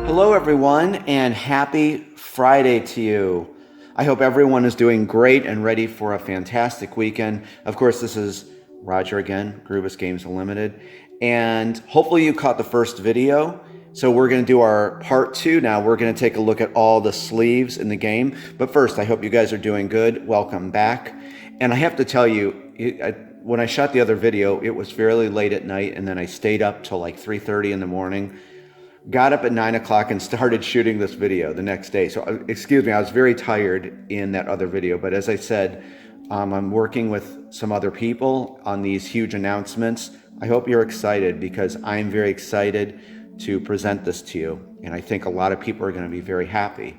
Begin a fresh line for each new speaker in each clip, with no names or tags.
Hello everyone, and happy Friday to you. I hope everyone is doing great and ready for a fantastic weekend. Of course, this is Roger again, Grubus Games Unlimited, and hopefully you caught the first video. So we're going to do our part 2 now. We're going to take a look at all the sleeves in the game. But first, I hope you guys are doing good. Welcome back. And I have to tell you, when I shot the other video, it was fairly late at night, and then I stayed up till like 3:30 in the morning. Got up at 9 o'clock and started shooting this video the next day. So excuse me, I was very tired in that other video. But as I said, I'm working with some other people on these huge announcements. I hope you're excited because I'm very excited to present this to you. And I think a lot of people are going to be very happy.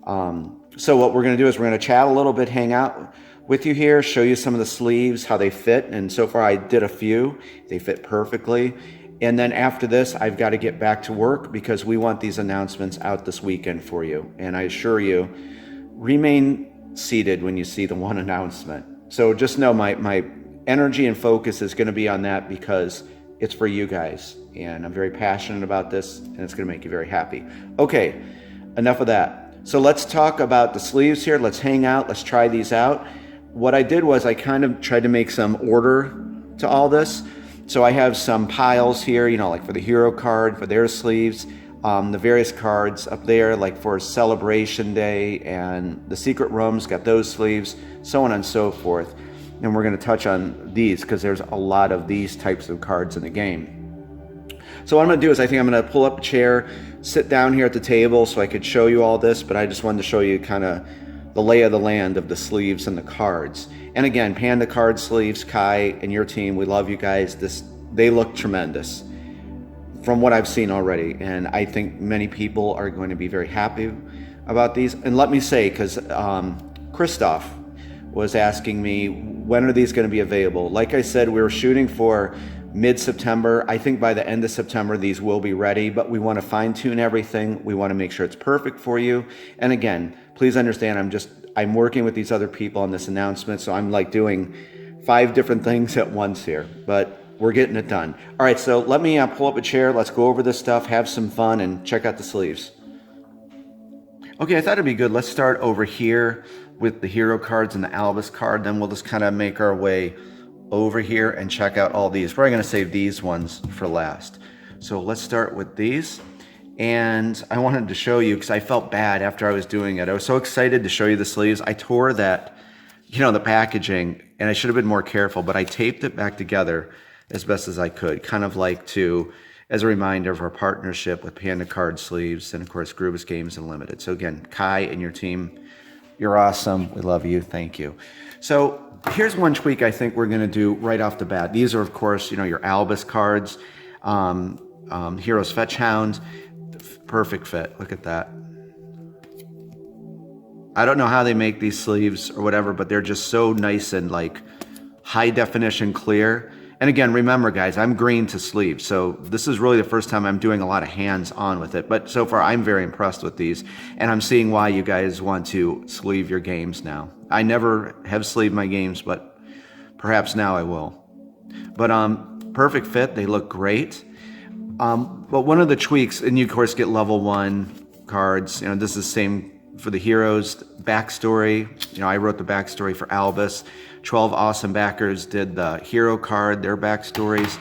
So what we're going to do is we're going to chat a little bit, hang out with you here, show you some of the sleeves, how they fit. And so far I did a few. They fit perfectly. And then after this, I've got to get back to work because we want these announcements out this weekend for you. And I assure you, remain seated when you see the one announcement. So just know my energy and focus is going to be on that because it's for you guys. And I'm very passionate about this, and it's going to make you very happy. Okay, enough of that. So let's talk about the sleeves here. Let's hang out. Let's try these out. What I did was I kind of tried to make some order to all this. So I have some piles here, you know, like for the hero card, for their sleeves, the various cards up there, like for Celebration Day, and the Secret Rooms got those sleeves, so on and so forth. And we're going to touch on these because there's a lot of these types of cards in the game. So what I'm going to do is I think I'm going to pull up a chair, sit down here at the table so I could show you all this, but I just wanted to show you kind of the lay of the land of the sleeves and the cards. And again, Panda Card Sleeves, Kai and your team, we love you guys. They look tremendous from what I've seen already. And I think many people are going to be very happy about these. And let me say, because Christoph was asking me, when are these going to be available? Like I said, we were shooting for mid-September. I think by the end of September, these will be ready, but we want to fine tune everything. We want to make sure it's perfect for you. And again, please understand, I'm working with these other people on this announcement. So I'm like doing 5 different things at once here, but we're getting it done. All right, so let me pull up a chair. Let's go over this stuff, have some fun, and check out the sleeves. Okay, I thought it'd be good. Let's start over here with the hero cards and the Albus card. Then we'll just kind of make our way over here and check out all these. We're going to save these ones for last. So let's start with these. And I wanted to show you because I felt bad after I was doing it. I was so excited to show you the sleeves. I tore that, the packaging, and I should have been more careful, but I taped it back together as best as I could, kind of like as a reminder of our partnership with Panda Card Sleeves and, of course, Grubus Games Unlimited. So again, Kai and your team, you're awesome. We love you. Thank you. So here's one tweak I think we're going to do right off the bat. These are, of course, your Albus cards, Heroes Fetch Hound. Perfect fit. Look at that. I don't know how they make these sleeves or whatever, but they're just so nice and like high definition clear. And again, remember guys, I'm green to sleeves. So this is really the first time I'm doing a lot of hands on with it. But so far I'm very impressed with these, and I'm seeing why you guys want to sleeve your games now. I never have sleeved my games, but perhaps now I will. But perfect fit. They look great. But one of the tweaks, and you of course get level 1 cards, this is the same for the heroes backstory. I wrote the backstory for Albus. 12 awesome backers did the hero card, their backstories.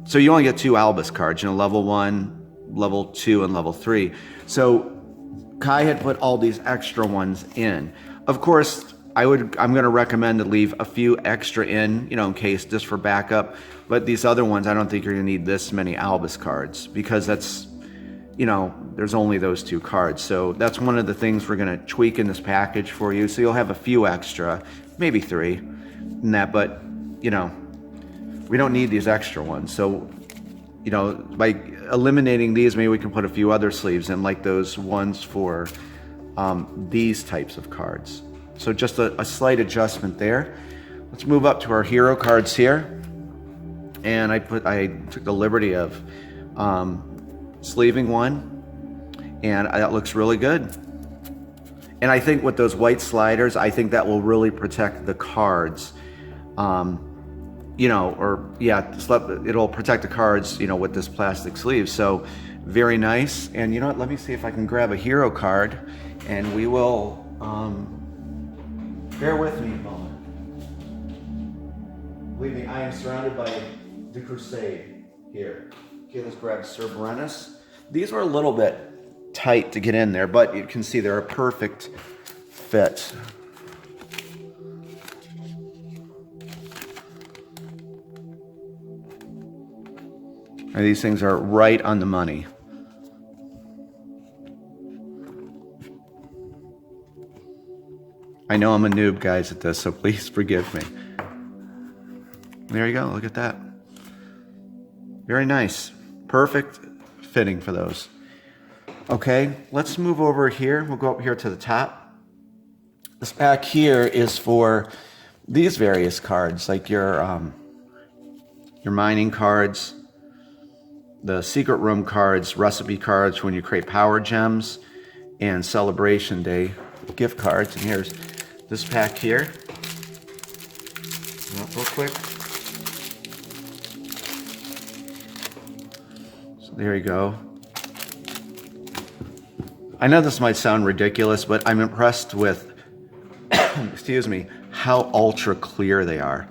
So you only get 2 Albus cards, level 1, level 2, and level 3. So Kai had put all these extra ones in. Of course, I'm going to recommend to leave a few extra in case, just for backup. But these other ones, I don't think you're going to need this many Albus cards because that's, there's only those 2 cards. So that's one of the things we're going to tweak in this package for you. So you'll have a few extra, maybe 3 in that, but, we don't need these extra ones. So, by eliminating these, maybe we can put a few other sleeves in, like those ones for these types of cards. So just a slight adjustment there. Let's move up to our hero cards here. And I took the liberty of sleeving one, and that looks really good. And I think with those white sliders, I think that will really protect the cards. It'll protect the cards, with this plastic sleeve. So Very nice. And you know what? Let me see if I can grab a hero card, and we will, bear with me a moment. Believe me, I am surrounded by the Crusade here. Okay, let's grab Cerberus. These were a little bit tight to get in there, but you can see they're a perfect fit. And these things are right on the money. I know I'm a noob, guys, at this, so please forgive me. There you go, look at that. Very nice. Perfect fitting for those. Okay, let's move over here. We'll go up here to the top. This back here is for these various cards, like your mining cards, the secret room cards, recipe cards when you create power gems, and celebration day gift cards. And here's this pack here. Real quick. So there you go. I know this might sound ridiculous, but I'm impressed with, excuse me, how ultra clear they are.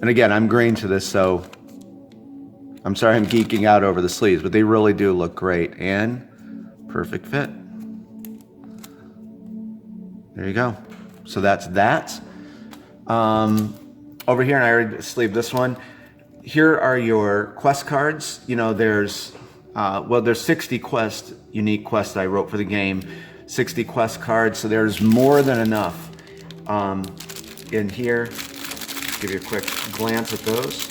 And again, I'm green to this, so I'm sorry I'm geeking out over the sleeves, but they really do look great and perfect fit. There you go. So that's that. Over here, and I already sleeved this one. Here are your quest cards. You know, there's 60 unique quests I wrote for the game, 60 quest cards, so there's more than enough in here. Give you a quick glance at those.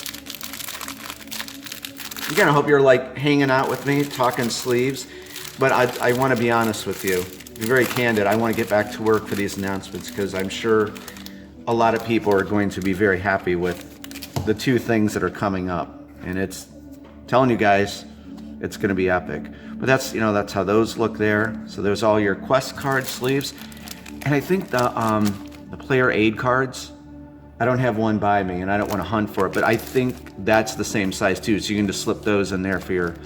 Again, I hope you're like hanging out with me, talking sleeves, but I want to be honest with you, be very candid. I want to get back to work for these announcements because I'm sure a lot of people are going to be very happy with the two things that are coming up, and it's telling you guys it's going to be epic. But that's, you know, that's how those look there. So there's all your quest card sleeves, and I think the player aid cards, I don't have one by me and I don't want to hunt for it, but I think that's the same size too, so you can just slip those in there for your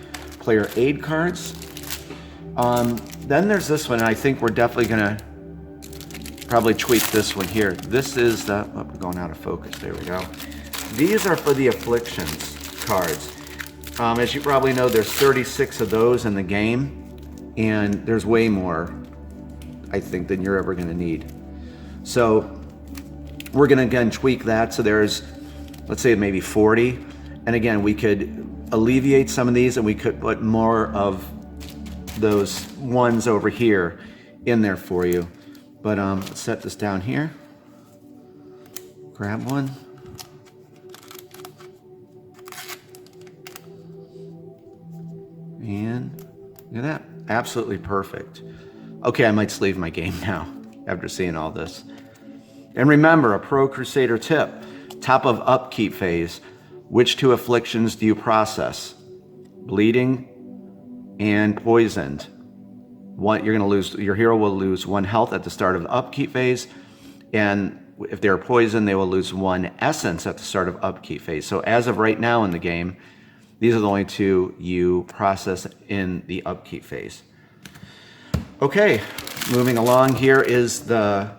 player aid cards. Then there's this one, and I think we're definitely gonna probably tweak this one here. This is the, oh, we're going out of focus, there we go. These are for the afflictions cards. As you probably know, there's 36 of those in the game, and there's way more, I think, than you're ever gonna need. So we're gonna again tweak that, so there's, let's say maybe 40, and again, we could alleviate some of these and we could put more of those ones over here in there for you. But let's set this down here. Grab one. And look at that, absolutely perfect. Okay, I might sleeve my game now after seeing all this. And remember, a pro Crusader tip, top of upkeep phase, which two afflictions do you process? Bleeding and poisoned. What you're gonna lose, your hero will lose 1 health at the start of the upkeep phase, and if they're poisoned, they will lose 1 essence at the start of upkeep phase. So as of right now in the game, these are the only two you process in the upkeep phase. Okay, moving along, here is the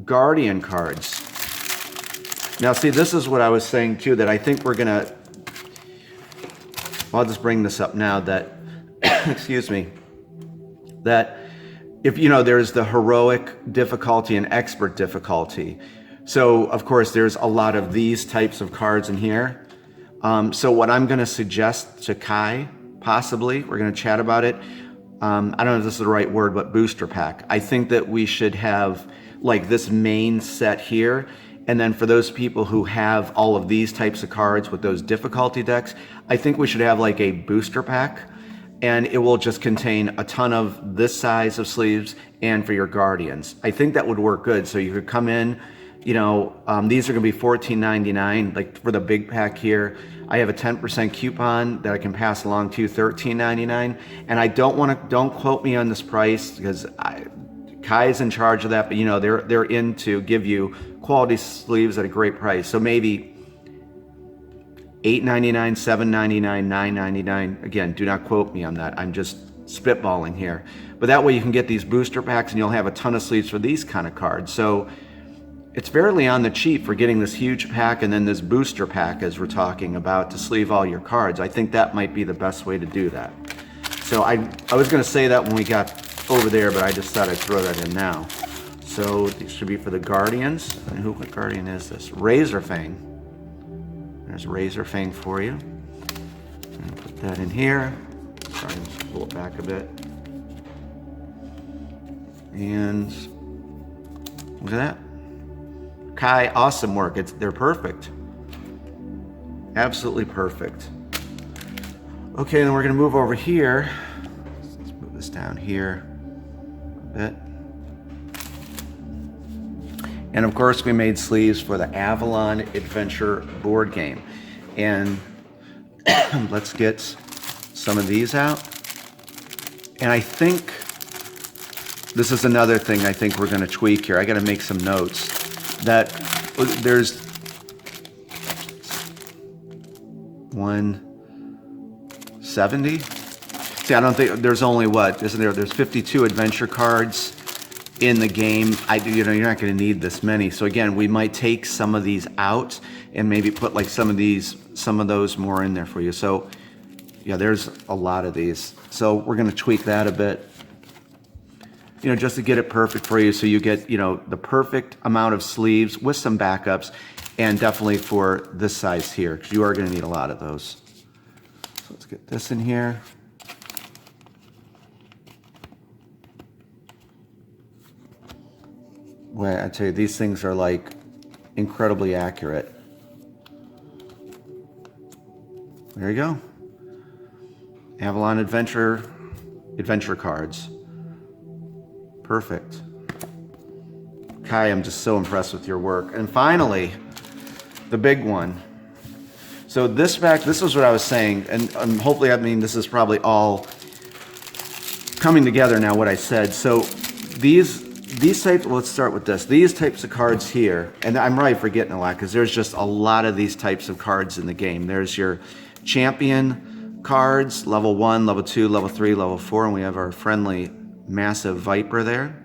Guardian cards. Now see, this is what I was saying too, that I think we're gonna, I'll just bring this up now, that, excuse me, that if, you know, there's the heroic difficulty and expert difficulty. So of course there's a lot of these types of cards in here. So what I'm gonna suggest to Kai, possibly, we're gonna chat about it, I don't know if this is the right word, but booster pack. I think that we should have like this main set here, and then for those people who have all of these types of cards with those difficulty decks, I think we should have like a booster pack, and it will just contain a ton of this size of sleeves and for your Guardians. I think that would work good. So you could come in, you know, these are gonna be $14.99, like for the big pack here. I have a 10% coupon that I can pass along to you, $13.99. And I don't quote me on this price because Kai's in charge of that, but you know, they're in to give you quality sleeves at a great price. So maybe $8.99, $7.99, $9.99. Again, do not quote me on that. I'm just spitballing here. But that way you can get these booster packs and you'll have a ton of sleeves for these kind of cards. So it's fairly on the cheap for getting this huge pack and then this booster pack as we're talking about to sleeve all your cards. I think that might be the best way to do that. So I was going to say that when we got over there, but I just thought I'd throw that in now. So these should be for the Guardians. And what Guardian is this? Razorfang. There's Razorfang for you. Put that in here. Sorry, just pull it back a bit. And look at that. Kai, awesome work. They're perfect. Absolutely perfect. Okay, then we're going to move over here. Let's move this down here a bit. And of course, we made sleeves for the Avalon Adventure board game. And let's get some of these out. And I think this is another thing I think we're going to tweak here. I got to make some notes. That there's 170. See, I don't think there's only isn't there? There's 52 adventure cards in the game. You're not going to need this many. So again, we might take some of these out and maybe put like some of those more in there for you. So yeah, there's a lot of these. So we're going to tweak that a bit. Just to get it perfect for you so you get, the perfect amount of sleeves with some backups, and definitely for this size here, because you are going to need a lot of those. So let's get this in here. Well, I tell you, these things are like incredibly accurate. There you go. Avalon Adventure cards. Perfect. Kai, I'm just so impressed with your work. And finally, the big one. So this is what I was saying, and hopefully, this is probably all coming together now, what I said. So these types, let's start with this. These types of cards here, and I'm probably forgetting a lot because there's just a lot of these types of cards in the game. There's your champion cards, level 1, level 2, level 3, level 4, and we have our friendly massive Viper there,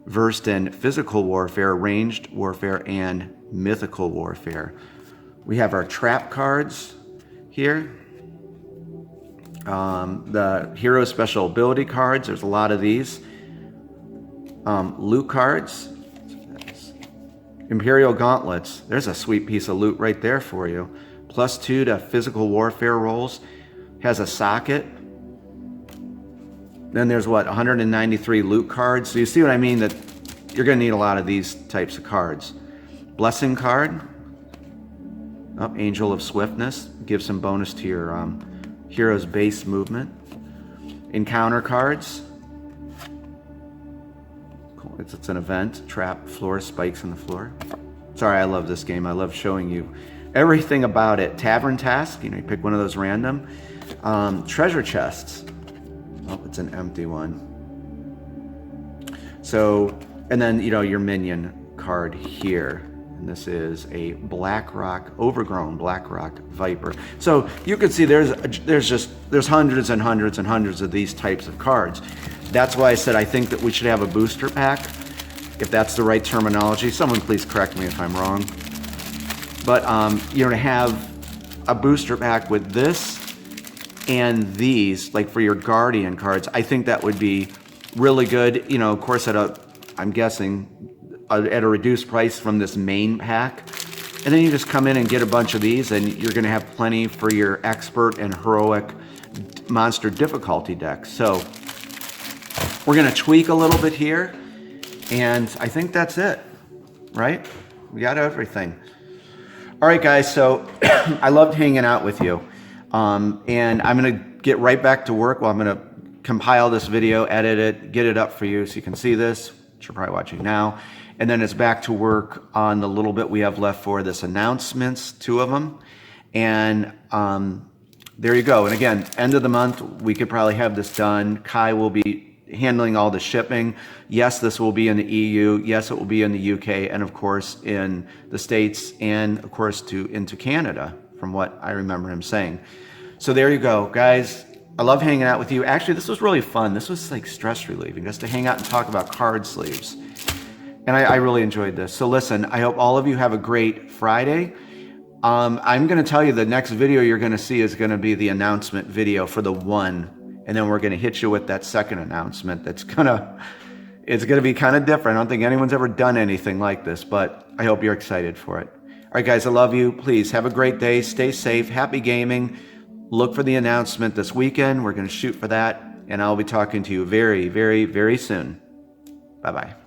versed in physical warfare, ranged warfare, and mythical warfare. We have our trap cards here, the hero special ability cards. There's a lot of these. Loot cards, Imperial gauntlets. There's a sweet piece of loot right there for you. +2 to physical warfare rolls. Has a socket. Then there's 193 loot cards. So you see what I mean, that you're going to need a lot of these types of cards. Blessing card. Angel of Swiftness. Gives some bonus to your hero's base movement. Encounter cards. Cool. It's an event. Trap floor, spikes on the floor. Sorry, I love this game. I love showing you everything about it. Tavern task. You pick one of those random. Treasure chests. It's an empty one. So, and then, you know, your minion card here. And this is a Blackrock, overgrown Blackrock Viper. So you can see there's hundreds and hundreds and hundreds of these types of cards. That's why I said I think that we should have a booster pack, if that's the right terminology. Someone please correct me if I'm wrong. But you know, to have a booster pack with this and these, like for your Guardian cards, I think that would be really good. You know, of course, I'm guessing at a reduced price from this main pack. And then you just come in and get a bunch of these, and you're going to have plenty for your expert and heroic monster difficulty decks. So we're going to tweak a little bit here, and I think that's it, right? We got everything. All right, guys, so I loved hanging out with you. And I'm going to get right back to work. Well, I'm going to compile this video, edit it, get it up for you so you can see this, which you're probably watching now. And then it's back to work on the little bit we have left for this announcements, 2 of them. And there you go. And again, end of the month, we could probably have this done. Kai will be handling all the shipping. Yes, this will be in the EU. Yes, it will be in the UK. And of course, in the States, and of course, into Canada from what I remember him saying. So there you go, guys. I love hanging out with you. Actually, this was really fun. This was like stress relieving, just to hang out and talk about card sleeves. And I really enjoyed this. So listen, I hope all of you have a great Friday. I'm going to tell you the next video you're going to see is going to be the announcement video for the one. And then we're going to hit you with that second announcement it's going to be kind of different. I don't think anyone's ever done anything like this, but I hope you're excited for it. All right, guys, I love you. Please have a great day. Stay safe. Happy gaming. Look for the announcement this weekend. We're going to shoot for that. And I'll be talking to you very, very, very soon. Bye-bye.